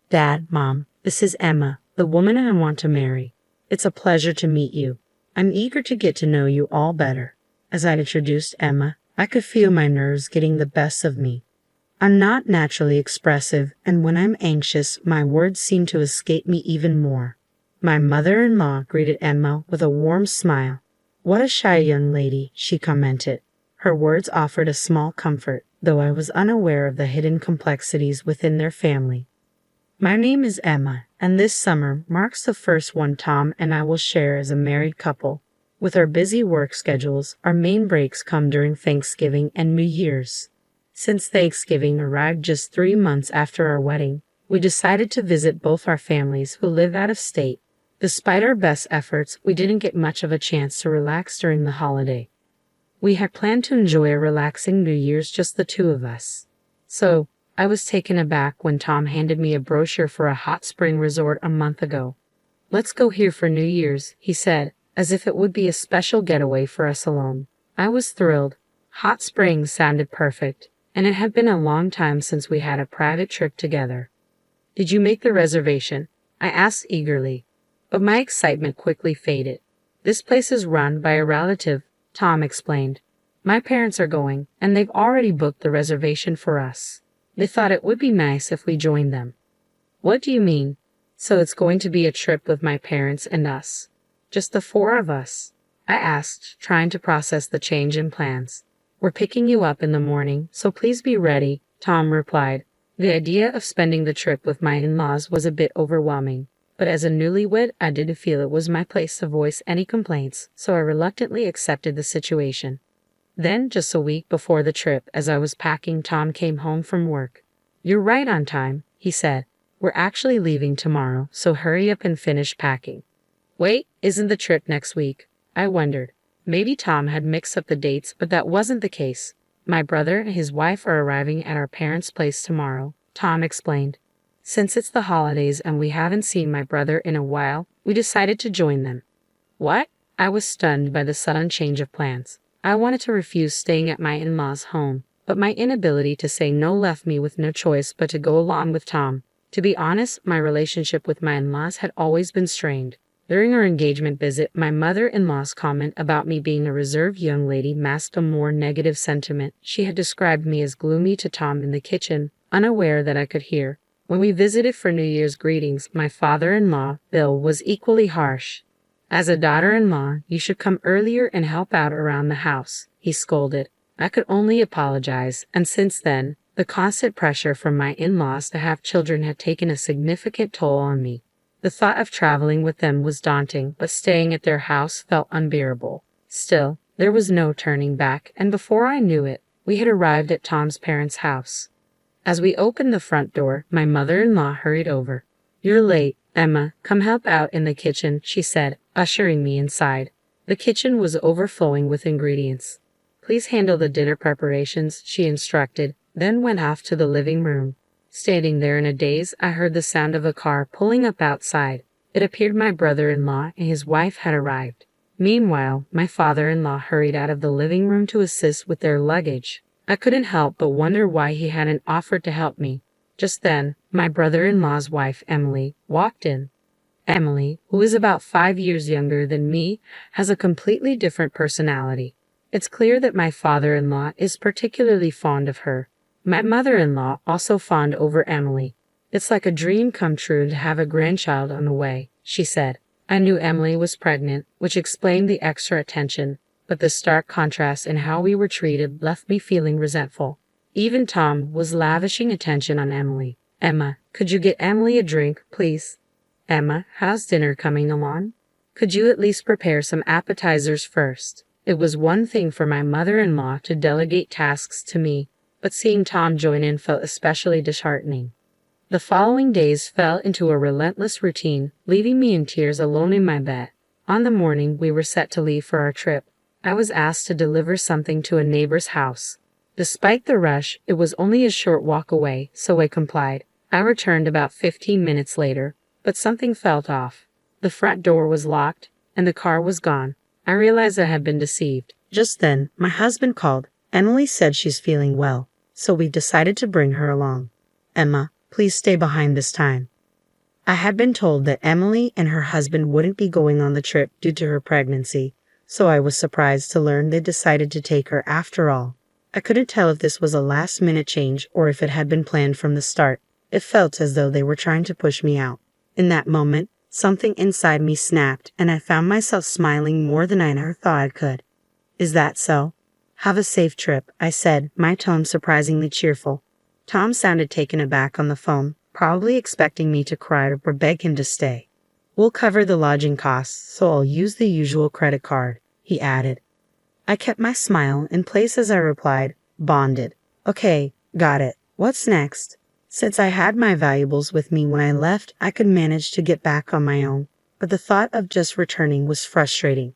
Dad, Mom, this is Emma, the woman I want to marry. It's a pleasure to meet you. I'm eager to get to know you all better. As I introduced Emma, I could feel my nerves getting the best of me. I'm not naturally expressive, and when I'm anxious, my words seem to escape me even more. My mother-in-law greeted Emma with a warm smile. "What a shy young lady," she commented. Her words offered a small comfort, though I was unaware of the hidden complexities within their family. My name is Emma, and this summer marks the first one Tom and I will share as a married couple. With our busy work schedules, our main breaks come during Thanksgiving and New Year's. Since Thanksgiving arrived just 3 months after our wedding, we decided to visit both our families who live out of state. Despite our best efforts, we didn't get much of a chance to relax during the holiday. We had planned to enjoy a relaxing New Year's just the two of us. So, I was taken aback when Tom handed me a brochure for a hot spring resort a month ago. "Let's go here for New Year's," he said, as if it would be a special getaway for us alone. I was thrilled. Hot springs sounded perfect, and it had been a long time since we had a private trip together. "Did you make the reservation?" I asked eagerly, but my excitement quickly faded. "This place is run by a relative," Tom explained. "My parents are going, and they've already booked the reservation for us. They thought it would be nice if we joined them." "What do you mean?" "So it's going to be a trip with my parents and us. Just the 4 of us?" I asked, trying to process the change in plans. "We're picking you up in the morning, so please be ready," Tom replied. The idea of spending the trip with my in-laws was a bit overwhelming, but as a newlywed, I didn't feel it was my place to voice any complaints, so I reluctantly accepted the situation. Then, just a week before the trip, as I was packing, Tom came home from work. "You're right on time," he said. "We're actually leaving tomorrow, so hurry up and finish packing." "Wait, isn't the trip next week?" I wondered. Maybe Tom had mixed up the dates, but that wasn't the case. "My brother and his wife are arriving at our parents' place tomorrow," Tom explained. "Since it's the holidays and we haven't seen my brother in a while, we decided to join them." "What?" I was stunned by the sudden change of plans. I wanted to refuse staying at my in-laws' home, but my inability to say no left me with no choice but to go along with Tom. To be honest, my relationship with my in-laws had always been strained. During our engagement visit, my mother-in-law's comment about me being a reserved young lady masked a more negative sentiment. She had described me as gloomy to Tom in the kitchen, unaware that I could hear. When we visited for New Year's greetings, my father-in-law, Bill, was equally harsh. "As a daughter-in-law, you should come earlier and help out around the house," he scolded. I could only apologize, and since then, the constant pressure from my in-laws to have children had taken a significant toll on me. The thought of traveling with them was daunting, but staying at their house felt unbearable. Still, there was no turning back, and before I knew it, we had arrived at Tom's parents' house. As we opened the front door, my mother-in-law hurried over. "You're late, Emma. Come help out in the kitchen," she said, ushering me inside. The kitchen was overflowing with ingredients. "Please handle the dinner preparations," she instructed, then went off to the living room. Standing there in a daze, I heard the sound of a car pulling up outside. It appeared my brother-in-law and his wife had arrived. Meanwhile, my father-in-law hurried out of the living room to assist with their luggage. I couldn't help but wonder why he hadn't offered to help me. Just then, my brother-in-law's wife, Emily, walked in. Emily, who is about 5 years younger than me, has a completely different personality. It's clear that my father-in-law is particularly fond of her. My mother-in-law also fawned over Emily. "It's like a dream come true to have a grandchild on the way," she said. I knew Emily was pregnant, which explained the extra attention, but the stark contrast in how we were treated left me feeling resentful. Even Tom was lavishing attention on Emily. "Emma, could you get Emily a drink, please?" "Emma, how's dinner coming along? Could you at least prepare some appetizers first?" It was one thing for my mother-in-law to delegate tasks to me, but seeing Tom join in felt especially disheartening. The following days fell into a relentless routine, leaving me in tears alone in my bed. On the morning we were set to leave for our trip, I was asked to deliver something to a neighbor's house. Despite the rush, it was only a short walk away, so I complied. I returned about 15 minutes later, but something felt off. The front door was locked, and the car was gone. I realized I had been deceived. Just then, my husband called. Emily said she's feeling well, so we decided to bring her along. "Emma, please stay behind this time," I had been told that Emily and her husband wouldn't be going on the trip due to her pregnancy, so I was surprised to learn they decided to take her after all. I couldn't tell if this was a last-minute change or if it had been planned from the start. It felt as though they were trying to push me out. In that moment, something inside me snapped, and I found myself smiling more than I ever thought I could. Is that so? Have a safe trip, I said, my tone surprisingly cheerful. Tom sounded taken aback on the phone, probably expecting me to cry or beg him to stay. We'll cover the lodging costs, so I'll use the usual credit card, he added. I kept my smile in place as I replied, bonded. Okay, got it. What's next? Since I had my valuables with me when I left, I could manage to get back on my own, but the thought of just returning was frustrating.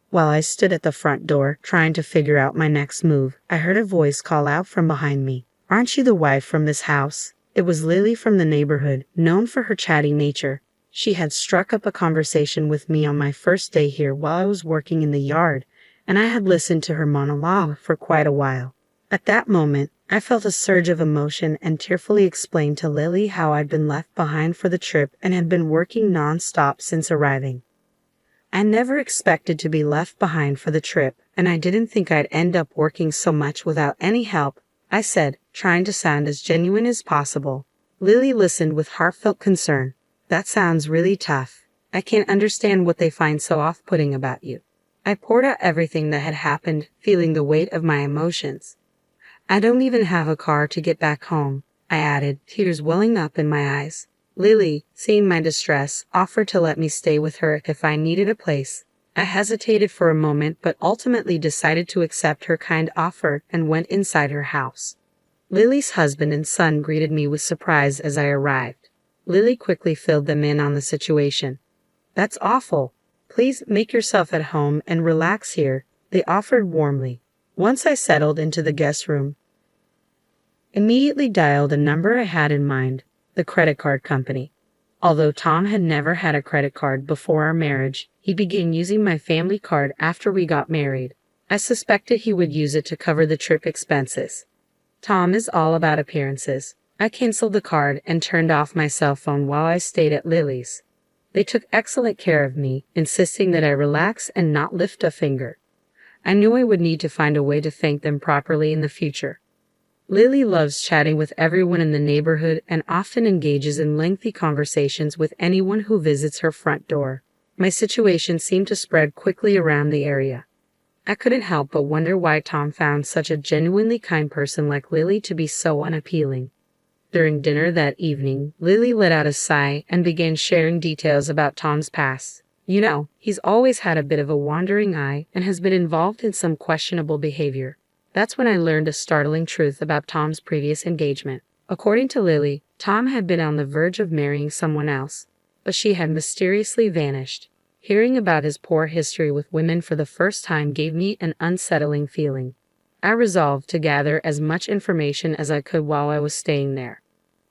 While I stood at the front door, trying to figure out my next move, I heard a voice call out from behind me. Aren't you the wife from this house? It was Lily from the neighborhood, known for her chatty nature. She had struck up a conversation with me on my first day here while I was working in the yard, and I had listened to her monologue for quite a while. At that moment, I felt a surge of emotion and tearfully explained to Lily how I'd been left behind for the trip and had been working non-stop since arriving. I never expected to be left behind for the trip, and I didn't think I'd end up working so much without any help, I said, trying to sound as genuine as possible. Lily listened with heartfelt concern. That sounds really tough. I can't understand what they find so off-putting about you. I poured out everything that had happened, feeling the weight of my emotions. I don't even have a car to get back home, I added, tears welling up in my eyes. Lily, seeing my distress, offered to let me stay with her if I needed a place. I hesitated for a moment but ultimately decided to accept her kind offer and went inside her house. Lily's husband and son greeted me with surprise as I arrived. Lily quickly filled them in on the situation. That's awful. Please make yourself at home and relax here, they offered warmly. Once I settled into the guest room, immediately dialed a number I had in mind, the credit card company. Although Tom had never had a credit card before our marriage, he began using my family card after we got married. I suspected he would use it to cover the trip expenses. Tom is all about appearances. I canceled the card and turned off my cell phone while I stayed at Lily's. They took excellent care of me, insisting that I relax and not lift a finger. I knew I would need to find a way to thank them properly in the future. Lily loves chatting with everyone in the neighborhood and often engages in lengthy conversations with anyone who visits her front door. My situation seemed to spread quickly around the area. I couldn't help but wonder why Tom found such a genuinely kind person like Lily to be so unappealing. During dinner that evening, Lily let out a sigh and began sharing details about Tom's past. You know, he's always had a bit of a wandering eye and has been involved in some questionable behavior. That's when I learned a startling truth about Tom's previous engagement. According to Lily, Tom had been on the verge of marrying someone else, but she had mysteriously vanished. Hearing about his poor history with women for the first time gave me an unsettling feeling. I resolved to gather as much information as I could while I was staying there.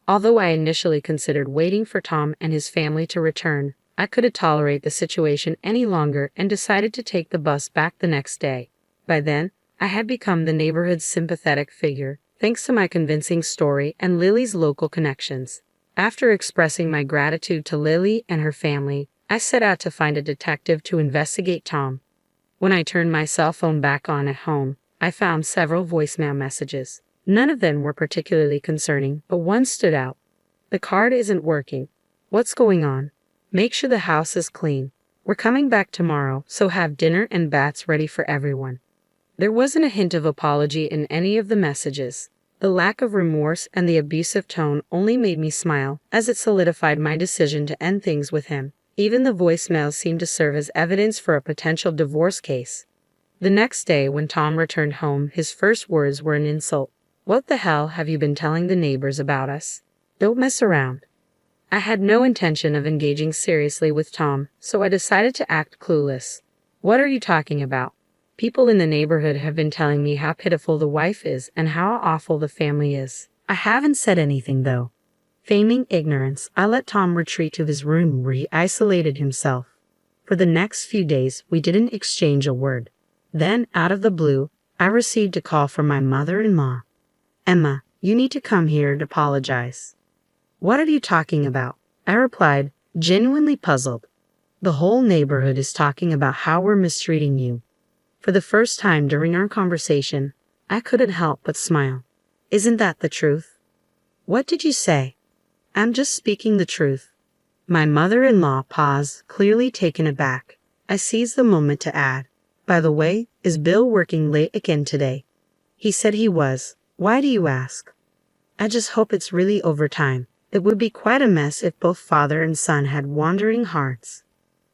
Although I initially considered waiting for Tom and his family to return, I couldn't tolerate the situation any longer and decided to take the bus back the next day. By then, I had become the neighborhood's sympathetic figure, thanks to my convincing story and Lily's local connections. After expressing my gratitude to Lily and her family, I set out to find a detective to investigate Tom. When I turned my cell phone back on at home, I found several voicemail messages. None of them were particularly concerning, but one stood out. The card isn't working. What's going on? Make sure the house is clean. We're coming back tomorrow, so have dinner and baths ready for everyone. There wasn't a hint of apology in any of the messages. The lack of remorse and the abusive tone only made me smile, as it solidified my decision to end things with him. Even the voicemails seemed to serve as evidence for a potential divorce case. The next day, when Tom returned home, his first words were an insult. What the hell have you been telling the neighbors about us? Don't mess around. I had no intention of engaging seriously with Tom, so I decided to act clueless. What are you talking about? People in the neighborhood have been telling me how pitiful the wife is and how awful the family is. I haven't said anything, though. Feigning ignorance, I let Tom retreat to his room where he isolated himself. For the next few days, we didn't exchange a word. Then, out of the blue, I received a call from my mother-in-law. Emma, you need to come here and apologize. What are you talking about? I replied, genuinely puzzled. The whole neighborhood is talking about how we're mistreating you. For the first time during our conversation, I couldn't help but smile. Isn't that the truth? What did you say? I'm just speaking the truth. My mother-in-law paused, clearly taken aback. I seized the moment to add, by the way, is Bill working late again today? He said he was. Why do you ask? I just hope it's really overtime. It would be quite a mess if both father and son had wandering hearts.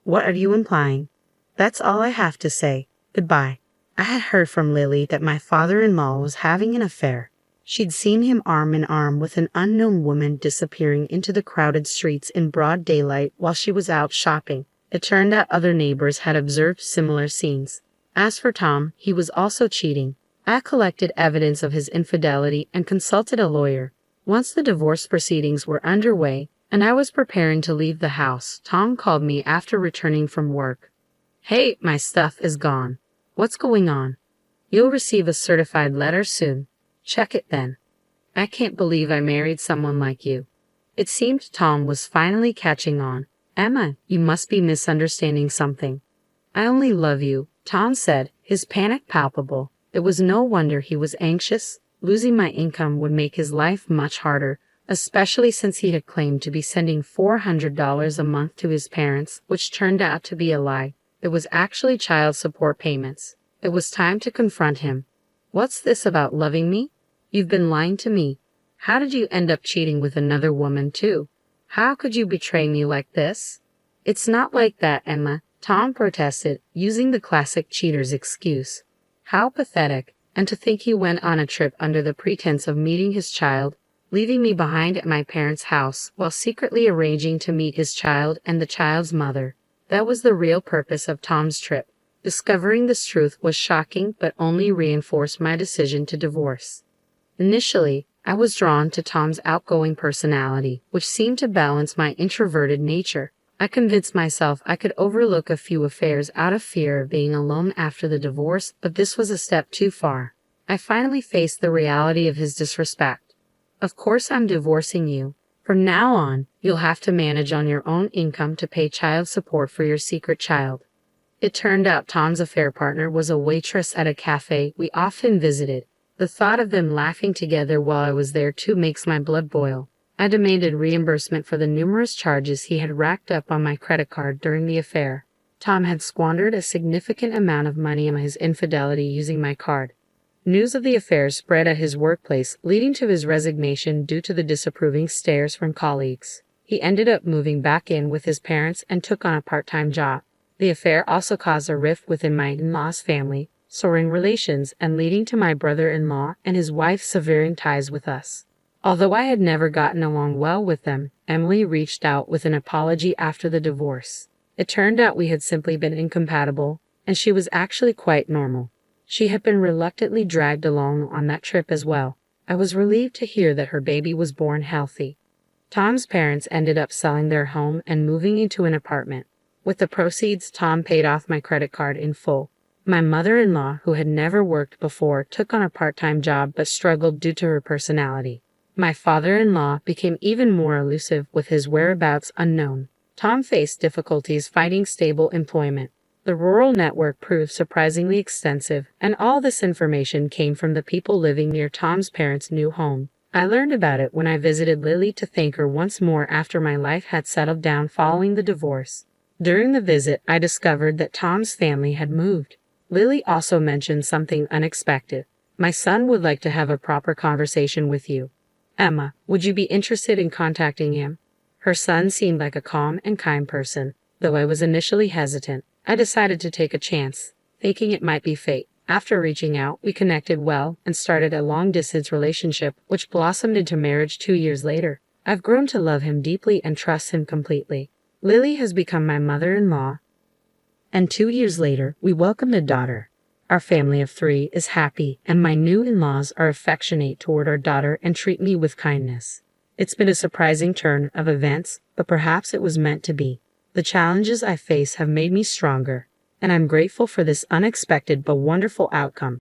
What are you implying? That's all I have to say. Goodbye. I had heard from Lily that my father-in-law was having an affair. She'd seen him arm in arm with an unknown woman disappearing into the crowded streets in broad daylight while she was out shopping. It turned out other neighbors had observed similar scenes. As for Tom, he was also cheating. I collected evidence of his infidelity and consulted a lawyer. Once the divorce proceedings were underway, and I was preparing to leave the house, Tom called me after returning from work. Hey, my stuff is gone. What's going on? You'll receive a certified letter soon. Check it then. I can't believe I married someone like you. It seemed Tom was finally catching on. Emma, you must be misunderstanding something. I only love you, Tom said, his panic palpable. It was no wonder he was anxious. Losing my income would make his life much harder, especially since he had claimed to be sending $400 a month to his parents, which turned out to be a lie. It was actually child support payments. It was time to confront him. What's this about loving me? You've been lying to me. How did you end up cheating with another woman too? How could you betray me like this? It's not like that, Emma, Tom protested, using the classic cheater's excuse. How pathetic, and to think he went on a trip under the pretense of meeting his child, leaving me behind at my parents' house while secretly arranging to meet his child and the child's mother. That was the real purpose of Tom's trip. Discovering this truth was shocking but only reinforced my decision to divorce. Initially, I was drawn to Tom's outgoing personality, which seemed to balance my introverted nature. I convinced myself I could overlook a few affairs out of fear of being alone after the divorce, but this was a step too far. I finally faced the reality of his disrespect. Of course I'm divorcing you. From now on, you'll have to manage on your own income to pay child support for your secret child. It turned out Tom's affair partner was a waitress at a cafe we often visited. The thought of them laughing together while I was there too makes my blood boil. I demanded reimbursement for the numerous charges he had racked up on my credit card during the affair. Tom had squandered a significant amount of money on his infidelity using my card. News of the affair spread at his workplace, leading to his resignation due to the disapproving stares from colleagues. He ended up moving back in with his parents and took on a part-time job. The affair also caused a rift within my in-law's family, souring relations and leading to my brother-in-law and his wife severing ties with us. Although I had never gotten along well with them, Emily reached out with an apology after the divorce. It turned out we had simply been incompatible, and she was actually quite normal. She had been reluctantly dragged along on that trip as well. I was relieved to hear that her baby was born healthy. Tom's parents ended up selling their home and moving into an apartment. With the proceeds, Tom paid off my credit card in full. My mother-in-law, who had never worked before, took on a part-time job but struggled due to her personality. My father-in-law became even more elusive with his whereabouts unknown. Tom faced difficulties finding stable employment. The rural network proved surprisingly extensive, and all this information came from the people living near Tom's parents' new home. I learned about it when I visited Lily to thank her once more after my life had settled down following the divorce. During the visit, I discovered that Tom's family had moved. Lily also mentioned something unexpected. My son would like to have a proper conversation with you. Emma, would you be interested in contacting him? Her son seemed like a calm and kind person. Though I was initially hesitant, I decided to take a chance, thinking it might be fate. After reaching out, we connected well and started a long-distance relationship, which blossomed into marriage 2 years later. I've grown to love him deeply and trust him completely. Lily has become my mother-in-law, and 2 years later, we welcomed a daughter. Our family of 3 is happy, and my new in-laws are affectionate toward our daughter and treat me with kindness. It's been a surprising turn of events, but perhaps it was meant to be. The challenges I face have made me stronger, and I'm grateful for this unexpected but wonderful outcome.